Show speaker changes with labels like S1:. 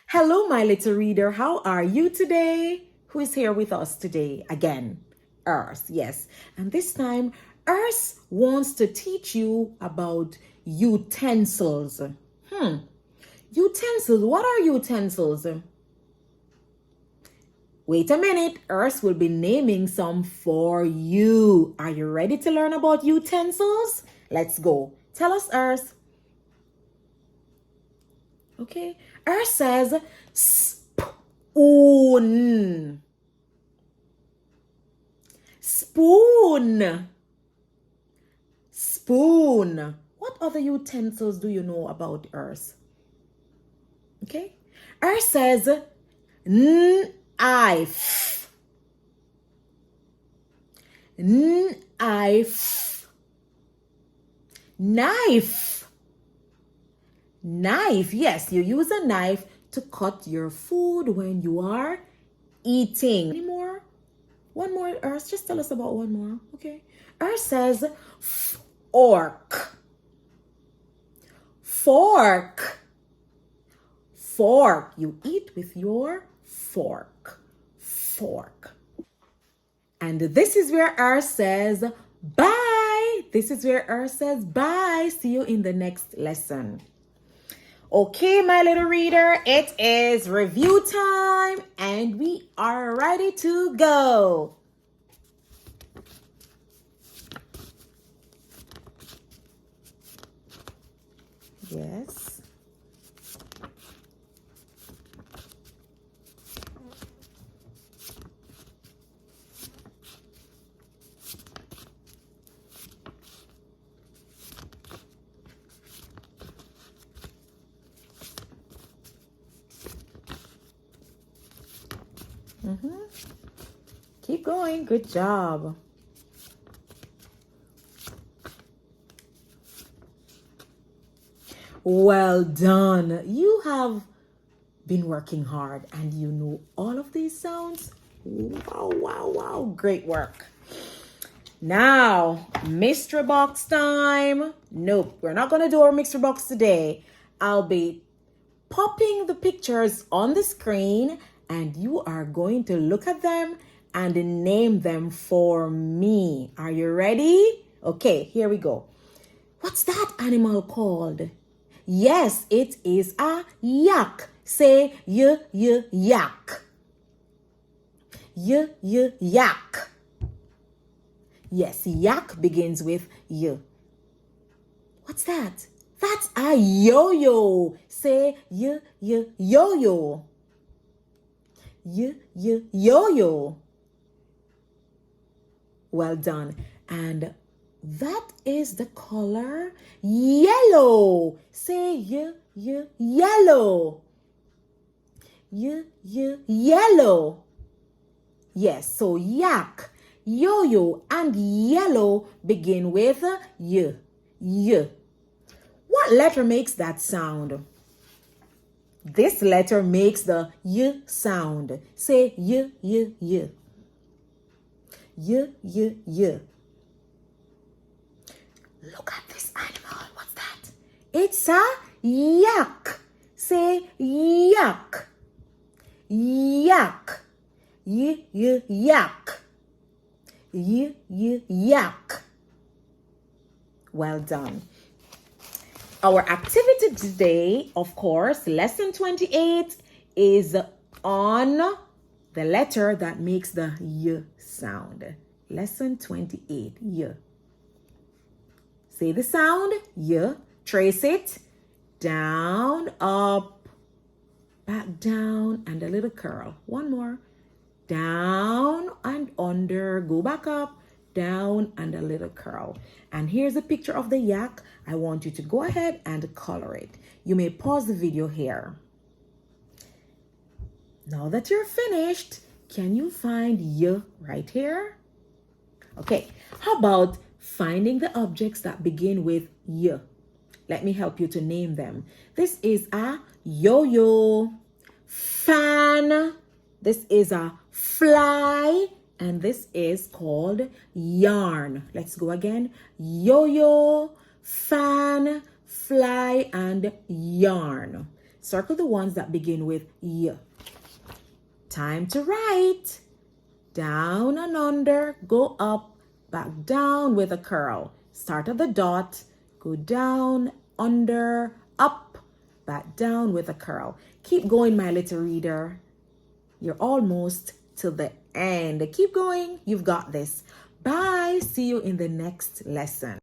S1: Hello, my little reader. How are you today? Who is here with us today? Again, Earth, yes. And this time, Earth wants to teach you about utensils. Utensils. What are utensils? Wait a minute. Earth will be naming some for you. Are you ready to learn about utensils? Let's go. Tell us, Earth. Okay. Earth says spoon. Spoon. Spoon. What other utensils do you know about Earth? Okay. Earth says knife. Knife. Knife. Knife. Yes, you use a knife to cut your food when you are eating. Any more? One more, Earth. Just tell us about one more. Okay. Earth says fork. Fork. Fork. You eat with your fork. Fork. And this is where Earth says bye. This is where Earth says bye. See you in the next lesson. Okay, my little reader, it is review time and we are ready to go. Yes. Keep going. Good job. Well done. You have been working hard and you know all of these sounds. Wow, wow, wow. Great work. Now, mystery box time. Nope, we're not going to do our mystery box today. I'll be popping the pictures on the screen and you are going to look at them and name them for me. Are you ready? Okay, here we go. What's that animal called? Yes, it is a yak. Say yak. Yak. Yes, yak begins with y. What's that? That's a yo-yo. Say yo-yo. Yo-yo. Well done. And that is the color yellow. Say yellow. Yellow. Yes, so yak, yo-yo, and yellow begin with y. What letter makes that sound? This letter makes the y sound. Say y. Look at this animal. What's that? It's a yak. Say yak. Yak. Yak. Yak. Well done. Our activity today, of course, lesson 28 is on the letter that makes the y sound. Lesson 28, y. Say the sound, y. Trace it. Down, up, back down, and a little curl. One more. Down and under. Go back up, down, and a little curl. And here's a picture of the yak. I want you to go ahead and color it. You may pause the video here. Now that you're finished, can you find y right here? Okay, how about finding the objects that begin with y? Let me help you to name them. This is a yo-yo, fan. This is a fly. And this is called yarn. Let's go again. Yo-yo, fan, fly, and yarn. Circle the ones that begin with Y. Time to write. Down and under, go up, back down with a curl. Start at the dot, go down, under, up, back down with a curl. Keep going, my little reader. You're almost to the end. Keep going. You've got this. Bye. See you in the next lesson.